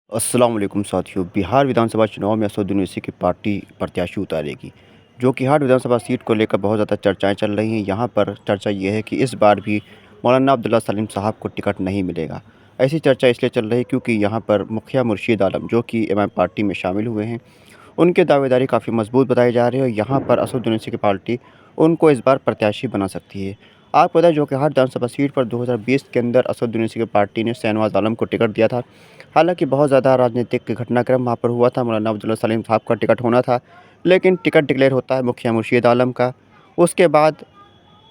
अस्सलाम वालेकुम साथियों। बिहार विधानसभा चुनाव में असदुद्दीन ओवैसी की पार्टी प्रत्याशी उतारेगी। जोकीहाट विधानसभा सीट को लेकर बहुत ज़्यादा चर्चाएं चल रही हैं। यहाँ पर चर्चा ये है कि इस बार भी मौलाना अब्दुल्ला सलीम साहब को टिकट नहीं मिलेगा। ऐसी चर्चा इसलिए चल रही है क्योंकि यहाँ पर मुखिया मुर्शीद आलम जो कि एमआईएम पार्टी में शामिल हुए हैं, उनकी दावेदारी काफ़ी मजबूत बताई जा रही है और यहाँ पर असदुद्दीन ओवैसी की पार्टी उनको इस बार प्रत्याशी बना सकती है। आपको बताएं जोकीहाट विधानसभा सीट पर 2020 के अंदर असदुद्दीन ओवैसी की पार्टी ने शहनवाज आलम को टिकट दिया था। हालांकि बहुत ज़्यादा राजनीतिक घटनाक्रम वहाँ पर हुआ था। मौलाना अब्दुल्ला सलीम साहब का टिकट होना था, लेकिन टिकट डिक्लेयर होता है मुखिया मुर्शीद आलम का। उसके बाद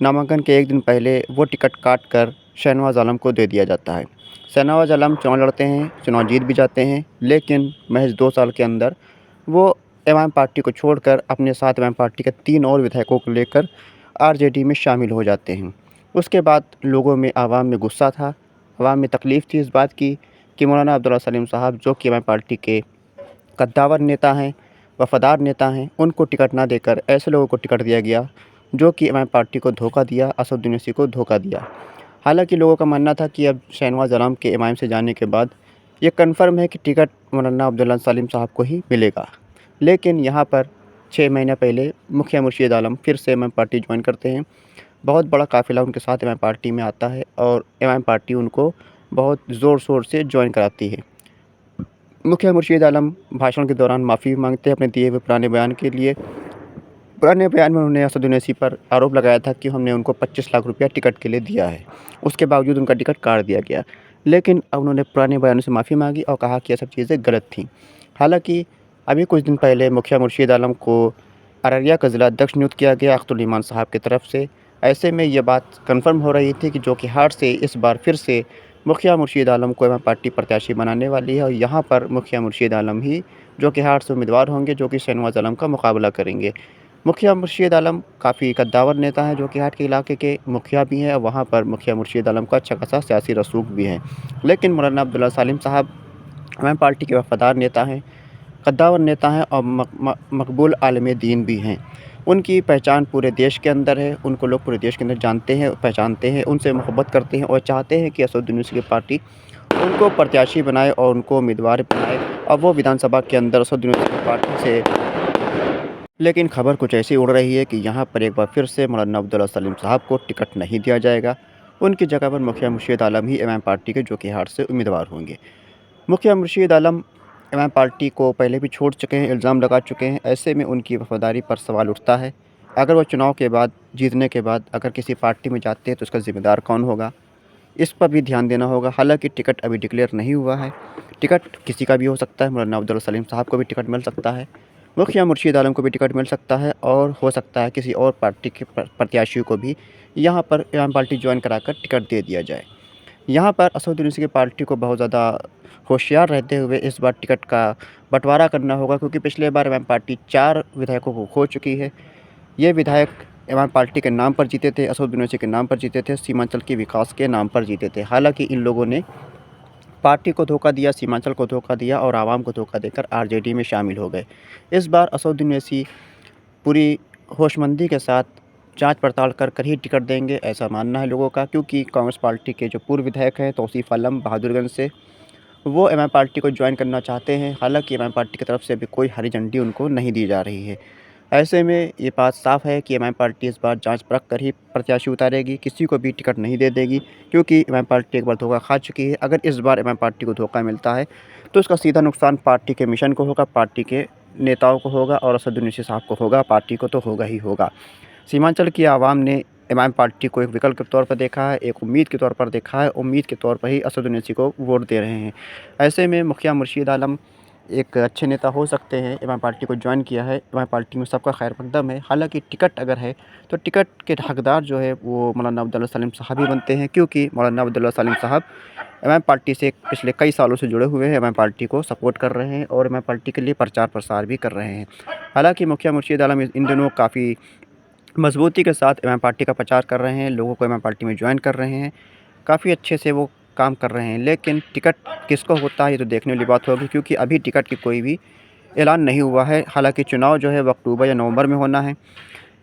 नामांकन के एक दिन पहले वो टिकट काट कर शहनवाज आलम को दे दिया जाता है। शहनवाज आलम चुनाव लड़ते हैं, चुनाव जीत भी जाते हैं, लेकिन महज 2 साल के अंदर वो एमआईएम पार्टी को छोड़कर अपने साथ एमआईएम पार्टी के 3 और विधायकों को लेकर आरजेडी में शामिल हो जाते हैं। उसके बाद लोगों में, आवाम में गुस्सा था, आवाम में तकलीफ़ थी इस बात की कि मौलाना अब्दुल्ला सलीम साहब जो कि एमआईएम पार्टी के कद्दावर नेता हैं, वफ़ादार नेता हैं, उनको टिकट ना देकर ऐसे लोगों को टिकट दिया गया जो कि एमआईएम पार्टी को धोखा दिया, असदुद्दीन ओवैसी को धोखा दिया। हालाँकि लोगों का मानना था कि अब शहनवाज आलम के एमआईएम से जाने के बाद ये कन्फ़र्म है कि टिकट मौलाना अब्दुल्ला सलीम साहब को ही मिलेगा। लेकिन यहाँ पर 6 महीने पहले मुखिया मुर्शीद आलम फिर से एमआईएम पार्टी जॉइन करते हैं। बहुत बड़ा काफ़िला उनके साथ एमआईएम पार्टी में आता है और एमआईएम पार्टी उनको बहुत ज़ोर-शोर से जॉइन कराती है। मुखिया मुर्शीद आलम भाषण के दौरान माफ़ी मांगते हैं अपने दिए हुए पुराने बयान के लिए। पुराने बयान में उन्होंने असदुद्दीन ओवैसी पर आरोप लगाया था कि हमने उनको 25 लाख रुपया टिकट के लिए दिया है। उसके बावजूद उनका टिकट काट दिया गया। लेकिन अब उन्होंने पुराने बयानों से माफ़ी मांगी और कहा कि ये सब चीज़ें गलत थीं। हालाँकि अभी कुछ दिन पहले मुखिया मुर्शीद आलम को अररिया का ज़िला अध्यक्ष नियुक्त किया गया अख्तरुल ईमान साहब की तरफ से। ऐसे में ये बात कन्फर्म हो रही थी कि जोकीहाट से इस बार फिर से मुखिया मुर्शीद आलम को एमआईएम पार्टी प्रत्याशी बनाने वाली है और यहाँ पर मुखिया मुर्शीद आलम ही जोकीहाट से उम्मीदवार होंगे जो कि शहनवाज आलम का मुकाबला करेंगे। मुखिया मुर्शीद आलम काफ़ी कद्दावर नेता हैं, जोकीहाट के इलाके के मुखिया भी हैं और वहाँ पर मुखिया मुर्शीद आलम का अच्छा खासा सियासी रसूख भी है। लेकिन मौलाना अब्दुल्ला सलीम साहब एमआईएम पार्टी के वफ़ादार नेता हैं, कद्दावर नेता हैं और मकबूल आलिम दीन भी हैं। उनकी पहचान पूरे देश के अंदर है, उनको लोग पूरे देश के अंदर जानते हैं, पहचानते हैं, उनसे मोहब्बत करते हैं और चाहते हैं कि असदुद्दीन ओवैसी की पार्टी उनको प्रत्याशी बनाए और उनको उम्मीदवार बनाए और वो विधानसभा के अंदर असदुद्दीन ओवैसी की पार्टी से। लेकिन खबर कुछ ऐसी उड़ रही है कि यहाँ पर एक बार फिर से मौलाना अब्दुल्ला सलीम साहब को टिकट नहीं दिया जाएगा। उनकी जगह पर मुखिया मुर्शीद आलम ही एमआईएम पार्टी के जोकीहाट से उम्मीदवार होंगे। मुखिया मुर्शीद आलम एमआईएम पार्टी को पहले भी छोड़ चुके हैं, इल्ज़ाम लगा चुके हैं। ऐसे में उनकी वफ़ादारी पर सवाल उठता है। अगर वो चुनाव के बाद, जीतने के बाद अगर किसी पार्टी में जाते हैं तो उसका ज़िम्मेदार कौन होगा? इस पर भी ध्यान देना होगा। हालाँकि टिकट अभी डिक्लेयर नहीं हुआ है। टिकट किसी का भी हो सकता है, मौलाना अब्दुल्ला सलीम साहब को भी टिकट मिल सकता है, मुखिया मुर्शीद आलम को भी टिकट मिल सकता है और हो सकता है किसी और पार्टी के प्रत्याशी को भी यहाँ पर एमआईएम पार्टी जॉइन कराकर टिकट दे दिया जाए। यहाँ पर असदुद्दीन ओवैसी की पार्टी को बहुत ज़्यादा होशियार रहते हुए इस बार टिकट का बँटवारा करना होगा क्योंकि पिछले बार एमआईएम पार्टी 4 विधायकों को खो चुकी है। ये विधायक एमआईएम पार्टी के नाम पर जीते थे, असदुद्दीन ओवैसी के नाम पर जीते थे, सीमांचल के विकास के नाम पर जीते थे। हालाँकि इन लोगों ने पार्टी को धोखा दिया, सीमांचल को धोखा दिया और आवाम को धोखा देकर आरजेडी में शामिल हो गए। इस बार असदुद्दीन ओवैसी पूरी होशमंदी के साथ जाँच-पड़ताल कर कर ही टिकट देंगे, ऐसा मानना है लोगों का क्योंकि कांग्रेस पार्टी के जो पूर्व विधायक हैं तौसीफ़ आलम बहादुरगंज से, वो एमआईएम पार्टी को जॉइन करना चाहते हैं। हालाँकि एमआईएम पार्टी की तरफ से अभी कोई हरी झंडी उनको नहीं दी जा रही है। ऐसे में ये बात साफ़ है कि एमआईएम पार्टी इस बार जाँच परख कर ही प्रत्याशी उतारेगी, किसी को भी टिकट नहीं दे देगी क्योंकि एमआईएम पार्टी एक बार धोखा खा चुकी है। अगर इस बार एमआईएम पार्टी को धोखा मिलता है, तो उसका सीधा नुकसान पार्टी के मिशन को होगा, पार्टी के नेताओं को होगा और असदुद्दीन ओवैसी साहब को होगा, पार्टी को तो होगा ही होगा। सीमांचल की आवाम ने एमआईएम पार्टी को एक विकल्प के तौर पर देखा है, एक उम्मीद के तौर पर देखा है, उम्मीद के तौर पर ही असदुद्दीन ओवैसी को वोट दे रहे हैं। ऐसे में मुखिया मुर्शीद आलम एक अच्छे नेता हो सकते हैं, एमआईएम पार्टी को जॉइन किया है, एमआईएम पार्टी में सबका खैर मकदम है। हालाँकि टिकट अगर है, तो टिकट के हकदार जो है वो मौलाना अब्दुल्ला सलीम साहब ही बनते हैं क्योंकि मौलाना अब्दुल्ला सलीम साहब एमआईएम पार्टी से पिछले कई सालों से जुड़े हुए हैं, एमआईएम पार्टी को सपोर्ट कर रहे हैं और एमआईएम पार्टी के लिए प्रचार-प्रसार भी कर रहे हैं। हालाँकि मुखिया मुर्शीद आलम इन दिनों काफ़ी मज़बूती के साथ एमआईएम पार्टी का प्रचार कर रहे हैं, लोगों को एमआईएम पार्टी में जॉइन कर रहे हैं, काफ़ी अच्छे से वो काम कर रहे हैं। लेकिन टिकट किसको होता है ये तो देखने वाली बात होगी क्योंकि अभी टिकट की कोई भी ऐलान नहीं हुआ है। हालाँकि चुनाव जो है वो अक्टूबर या नवंबर में होना है।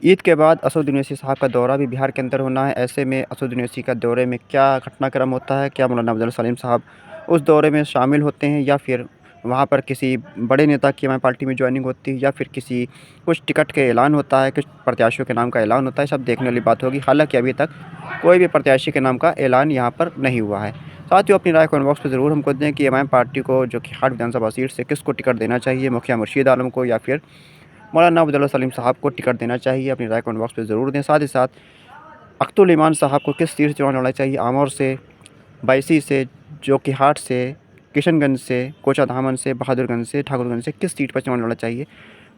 ईद के बाद असदुद्दीन ओवैसी साहब का दौरा भी बिहार के अंदर होना है। ऐसे में असदुद्दीन ओवैसी का दौरे में क्या घटनाक्रम होता है, क्या मौलाना अब्दुल्ला सलीम साहब उस दौरे में शामिल होते हैं या फिर वहाँ पर किसी बड़े नेता की हमारी पार्टी में ज्वाइनिंग होती है या फिर किसी कुछ टिकट के ऐलान होता है, कुछ प्रत्याशियों के नाम का ऐलान होता है, सब देखने वाली बात होगी। हालाँकि अभी तक कोई भी प्रत्याशी के नाम का ऐलान यहाँ पर नहीं हुआ है। साथियों, अपनी राय कमेंट बॉक्स में ज़रूर हमको दें कि एमआईएम पार्टी को जो कि हाट विधानसभा सीट से किसको टिकट देना चाहिए, मुखिया मुर्शीद आलम को या फिर मौलाना अब्दुल्ला सलीम साहब को टिकट देना चाहिए। अपनी राय कमेंट बॉक्स में ज़रूर दें। साथ ही साथ अख्तुल ईमान साहब को किस सीट से चुनाव लड़ना चाहिए, आमौर से, बायसी से, जोकीहाट से, किशनगंज से, कोचा धामन से, बहादुरगंज से, ठाकुरगंज से किस सीट पर चुनाव लड़ना चाहिए,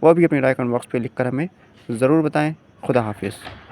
वो भी अपनी राय कमेंट बॉक्स पे लिखकर हमें ज़रूर बताएं। खुदा हाफिज़।